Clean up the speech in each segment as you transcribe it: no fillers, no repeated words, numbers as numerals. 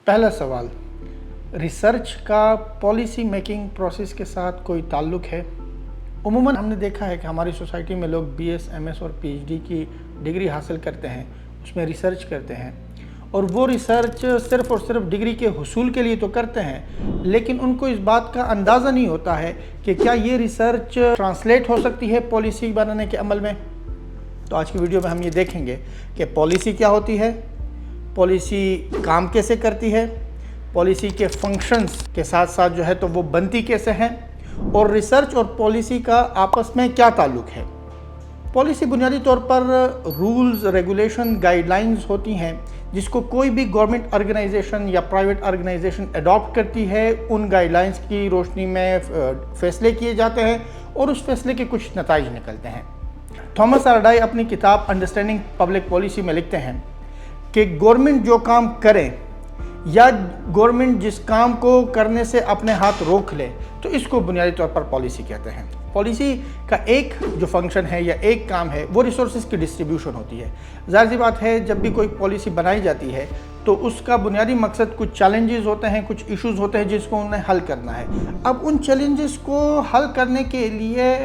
पहला सवाल, रिसर्च का पॉलिसी मेकिंग प्रोसेस के साथ कोई ताल्लुक़ है? उमूमन हमने देखा है कि हमारी सोसाइटी में लोग बीएस, एमएस और पीएचडी की डिग्री हासिल करते हैं, उसमें रिसर्च करते हैं और वो रिसर्च सिर्फ़ और सिर्फ डिग्री के हुसूल के लिए तो करते हैं, लेकिन उनको इस बात का अंदाज़ा नहीं होता है कि क्या ये रिसर्च ट्रांसलेट हो सकती है पॉलिसी बनाने के अमल में। तो आज की वीडियो में हम ये देखेंगे कि पॉलिसी क्या होती है, पॉलिसी काम कैसे करती है, पॉलिसी के फंक्शंस के साथ साथ जो है तो वो बनती कैसे हैं और रिसर्च और पॉलिसी का आपस में क्या ताल्लुक़ है। पॉलिसी बुनियादी तौर पर रूल्स, रेगुलेशन, गाइडलाइंस होती हैं जिसको कोई भी गवर्नमेंट ऑर्गेनाइजेशन या प्राइवेट ऑर्गेनाइजेशन अडॉप्ट करती है। उन गाइडलाइंस की रोशनी में फ़ैसले किए जाते हैं और उस फैसले के कुछ नताइज निकलते हैं। थॉमस आर्डाई अपनी किताब अंडरस्टैंडिंग पब्लिक पॉलिसी में लिखते हैं कि गवर्नमेंट जो काम करे या गवर्नमेंट जिस काम को करने से अपने हाथ रोक ले तो इसको बुनियादी तौर पर पॉलिसी कहते हैं। पॉलिसी का एक जो फंक्शन है या एक काम है वो रिसोर्सेज की डिस्ट्रीब्यूशन होती है। ज़ाहिर सी बात है, जब भी कोई पॉलिसी बनाई जाती है तो उसका बुनियादी मकसद कुछ चैलेंजेस होते हैं, कुछ इश्यूज़ होते हैं जिसको उन्हें हल करना है। अब उन चैलेंजेस को हल करने के लिए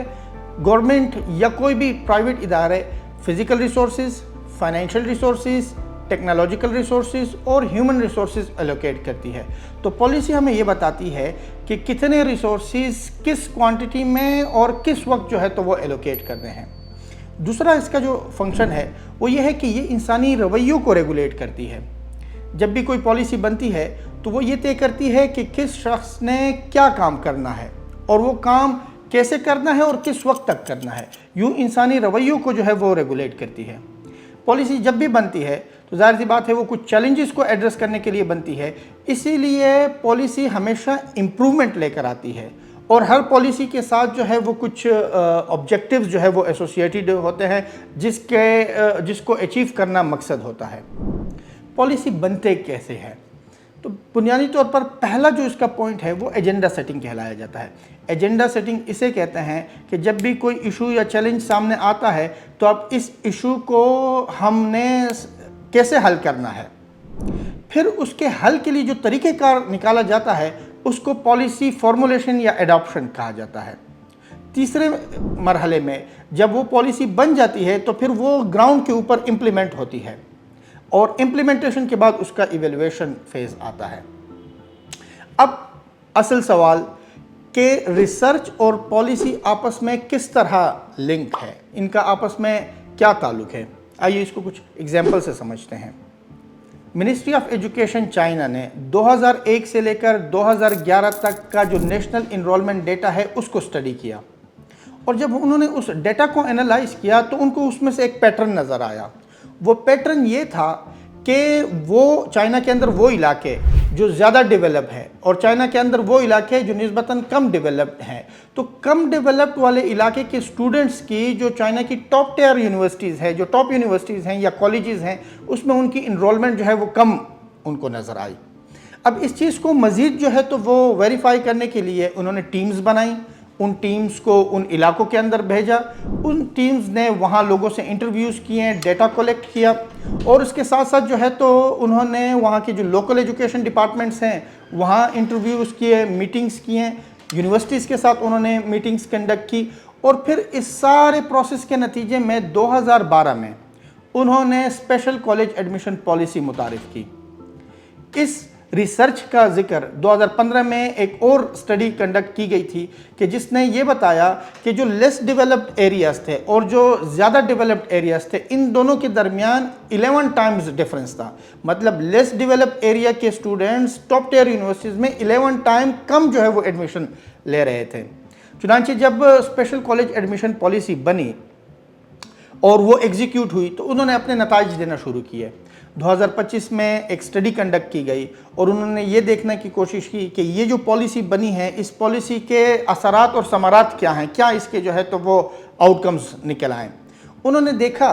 गवर्नमेंट या कोई भी प्राइवेट इदारे physical resources, financial resources, technological resources और ह्यूमन रिसोर्सेज एलोकेट करती है। तो पॉलिसी हमें ये बताती है कि कितने रिसोर्सेज किस क्वांटिटी में और किस वक्त जो है तो वो एलोकेट करने हैं। दूसरा इसका जो फंक्शन है वो ये है कि ये इंसानी रवैयों को रेगुलेट करती है। जब भी कोई पॉलिसी बनती है तो वो ये तय करती है कि किस शख्स ने क्या काम करना है और वो काम कैसे करना है और किस वक्त तक करना है। यूँ इंसानी रवैयों को जो है वो रेगुलेट करती है। पॉलिसी जब भी बनती है तो ज़ाहिर सी बात है वो कुछ चैलेंजेस को एड्रेस करने के लिए बनती है, इसीलिए पॉलिसी हमेशा इम्प्रूवमेंट लेकर आती है और हर पॉलिसी के साथ जो है वो कुछ ऑब्जेक्टिव्स जो है वो एसोसिएटेड होते हैं जिसको अचीव करना मकसद होता है। पॉलिसी बनते कैसे है? तो बुनियादी तौर पर पहला जो इसका पॉइंट है वो एजेंडा सेटिंग कहलाया जाता है। एजेंडा सेटिंग इसे कहते हैं कि जब भी कोई इशू या चैलेंज सामने आता है तो अब इस इशू को हमने कैसे हल करना है, फिर उसके हल के लिए जो तरीक़ेकार निकाला जाता है उसको पॉलिसी फॉर्मुलेशन या एडॉप्शन कहा जाता है। तीसरे मरहले में जब वो पॉलिसी बन जाती है तो फिर वो ग्राउंड के ऊपर इम्प्लीमेंट होती है और इम्प्लीमेंटेशन के बाद उसका इवेल्युएशन फेज़ आता है। अब असल सवाल कि रिसर्च और पॉलिसी आपस में किस तरह लिंक है, इनका आपस में क्या ताल्लुक़ है। आइए इसको कुछ एग्जाम्पल से समझते हैं। मिनिस्ट्री ऑफ एजुकेशन चाइना ने 2001 से लेकर 2011 तक का जो नेशनल इनरोलमेंट डेटा है उसको स्टडी किया और जब उन्होंने उस डेटा को एनालाइज किया तो उनको उसमें से एक पैटर्न नज़र आया। वो पैटर्न ये था कि वो चाइना के अंदर वो इलाके जो ज़्यादा डेवलप है और चाइना के अंदर वो इलाके जो निस्बतन कम डेवलप्ड हैं, तो कम डेवलप्ड वाले इलाके के स्टूडेंट्स की जो चाइना की टॉप टियर यूनिवर्सिटीज़ है, जो टॉप यूनिवर्सिटीज़ हैं या कॉलेजेस हैं, उसमें उनकी इनरोलमेंट जो है वो कम उनको नज़र आई। अब इस चीज़ को मज़ीद जो है तो वो वेरीफाई करने के लिए उन्होंने टीम्स बनाई, उन टीम्स को उन इलाकों के अंदर भेजा, उन टीम्स ने वहाँ लोगों से इंटरव्यूज़ किए, डेटा कलेक्ट किया और उसके साथ साथ जो है तो उन्होंने वहाँ के जो लोकल एजुकेशन डिपार्टमेंट्स हैं वहाँ इंटरव्यूज़ किए, मीटिंग्स किए, यूनिवर्सिटीज़ के साथ उन्होंने मीटिंग्स कंडक्ट की और फिर इस सारे प्रोसेस के नतीजे में 2012 में उन्होंने स्पेशल कॉलेज एडमिशन पॉलिसी मुतारिफ़ की। इस रिसर्च का जिक्र 2015 में एक और स्टडी कंडक्ट की गई थी कि जिसने ये बताया कि जो लेस डेवलप्ड एरियाज़ थे और जो ज़्यादा डेवलप्ड एरियाज़ थे, इन दोनों के दरमियान 11 टाइम्स डिफरेंस था। मतलब लेस डेवलप्ड एरिया के स्टूडेंट्स टॉप टियर यूनिवर्सिटीज़ में 11 टाइम कम जो है वो एडमिशन ले रहे थे। चुनांचे जब स्पेशल कॉलेज एडमिशन पॉलिसी बनी और वो एग्जीक्यूट हुई तो उन्होंने अपने नताइज देना शुरू किए। 2025 में एक स्टडी कंडक्ट की गई और उन्होंने ये देखने की कोशिश की कि ये जो पॉलिसी बनी है इस पॉलिसी के असरात और समारात क्या हैं, क्या इसके जो है तो वो आउटकम्स निकल आए। उन्होंने देखा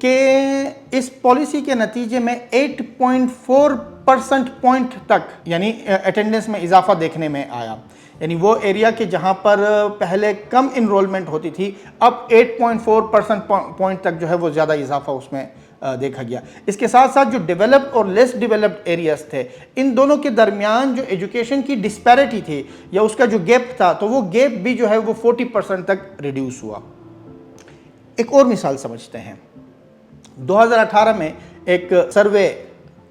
कि इस पॉलिसी के नतीजे में 8.4 परसेंट पॉइंट तक यानी अटेंडेंस में इजाफा देखने में आया। यानी वो एरिया के जहाँ पर पहले कम इनरोलमेंट होती थी अब 8.4 परसेंट पॉइंट तक जो है वो ज़्यादा इजाफा उसमें دیکھا گیا۔ اس کے ساتھ ساتھ جو ڈیولپڈ اور لیس ڈیولپڈ ایریاز تھے ان دونوں کے درمیان جو ایجوکیشن کی ڈسپیرٹی تھی یا اس کا جو گیپ تھا تو وہ گیپ بھی جو ہے وہ 40% تک ریڈیوس ہوا۔ ایک اور مثال سمجھتے ہیں۔ 2018 میں ایک سروے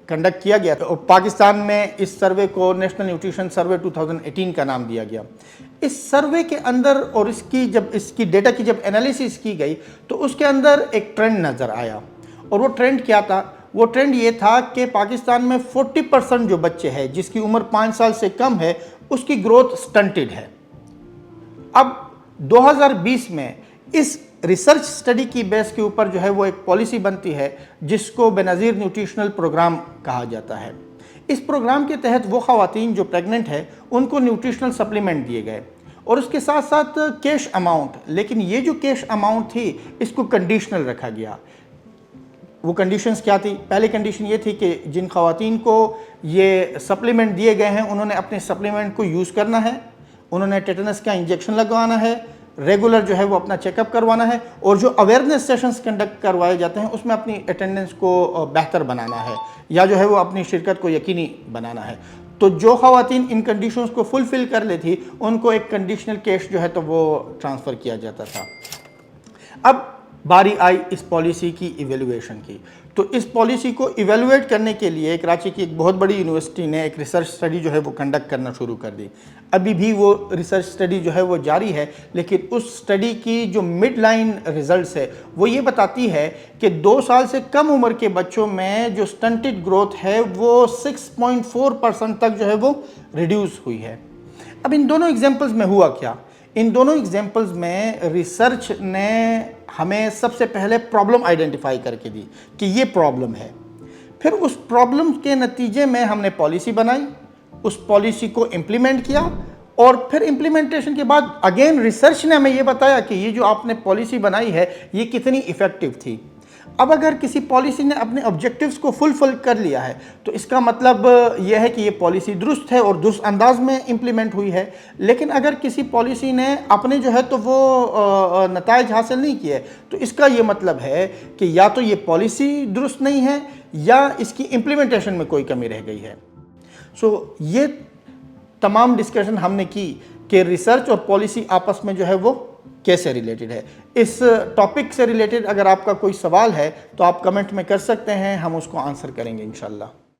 کنڈکٹ کیا گیا اور پاکستان میں اس سروے کو نیشنل نیوٹریشن سروے 2018 کا نام دیا گیا۔ اس سروے کے اندر اور اس کی ڈیٹا کی جب انالیسس کی گئی تو اس کے اندر ایک ٹرینڈ نظر آیا، اور وہ ٹرینڈ کیا تھا؟ وہ ٹرینڈ یہ تھا کہ پاکستان میں 40% جو بچے ہیں جس کی عمر 5 سال سے کم ہے اس کی گروتھ سٹنٹڈ ہے۔ اب 2020 میں اس ریسرچ سٹڈی کی بیس کے اوپر جو ہے وہ ایک پالیسی بنتی ہے جس کو بے نظیر نیوٹریشنل پروگرام کہا جاتا ہے۔ اس پروگرام کے تحت وہ خواتین جو پریگننٹ ہے ان کو نیوٹریشنل سپلیمنٹ دیے گئے اور اس کے ساتھ ساتھ کیش اماؤنٹ، لیکن یہ جو کیش اماؤنٹ تھی اس کو کنڈیشنل رکھا گیا۔ وہ کنڈیشنز کیا تھی؟ پہلی کنڈیشن یہ تھی کہ جن خواتین کو یہ سپلیمنٹ دیے گئے ہیں انہوں نے اپنے سپلیمنٹ کو یوز کرنا ہے، انہوں نے ٹیٹنس کا انجیکشن لگوانا ہے، ریگولر جو ہے وہ اپنا چیک اپ کروانا ہے، اور جو اویئرنیس سیشنز کنڈکٹ کروائے جاتے ہیں اس میں اپنی اٹینڈنس کو بہتر بنانا ہے یا جو ہے وہ اپنی شرکت کو یقینی بنانا ہے۔ تو جو خواتین ان کنڈیشنز کو فلفل کر لی تھی ان کو ایک کنڈیشنل کیش جو ہے تو وہ ٹرانسفر کیا جاتا تھا۔ اب باری آئی اس پالیسی کی ایویلویشن کی، تو اس پالیسی کو ایویلویٹ کرنے کے لیے کراچی کی ایک بہت بڑی یونیورسٹی نے ایک ریسرچ سٹڈی جو ہے وہ کنڈکٹ کرنا شروع کر دی۔ ابھی بھی وہ ریسرچ سٹڈی جو ہے وہ جاری ہے، لیکن اس سٹڈی کی جو مڈ لائن ریزلٹس ہے وہ یہ بتاتی ہے کہ 2 سال سے کم عمر کے بچوں میں جو سٹنٹڈ گروتھ ہے وہ 6.4% تک جو ہے وہ ریڈیوس ہوئی ہے۔ اب ان دونوں ایگزامپلز میں ہوا کیا؟ ان دونوں ایگزامپلز میں ریسرچ نے ہمیں سب سے پہلے پرابلم آئیڈینٹیفائی کر کے دی کہ یہ پرابلم ہے، پھر اس پرابلم کے نتیجے میں ہم نے پالیسی بنائی، اس پالیسی کو امپلیمنٹ کیا، اور پھر امپلیمنٹیشن کے بعد اگین ریسرچ نے ہمیں یہ بتایا کہ یہ جو آپ نے پالیسی بنائی ہے یہ کتنی ایفیکٹو تھی۔ اب اگر کسی پالیسی نے اپنے آبجیکٹیوز کو فلفل کر لیا ہے تو اس کا مطلب یہ ہے کہ یہ پالیسی درست ہے اور درست انداز میں امپلیمنٹ ہوئی ہے، لیکن اگر کسی پالیسی نے اپنے جو ہے تو وہ نتائج حاصل نہیں کیے تو اس کا یہ مطلب ہے کہ یا تو یہ پالیسی درست نہیں ہے یا اس کی امپلیمنٹیشن میں کوئی کمی رہ گئی ہے۔ یہ تمام ڈسکشن ہم نے کی کہ ریسرچ اور پالیسی آپس میں جو ہے وہ کیسے ریلیٹڈ ہے۔ اس ٹاپک سے ریلیٹڈ اگر آپ کا کوئی سوال ہے تو آپ کمنٹ میں کر سکتے ہیں، ہم اس کو آنسر کریں گے انشاءاللہ۔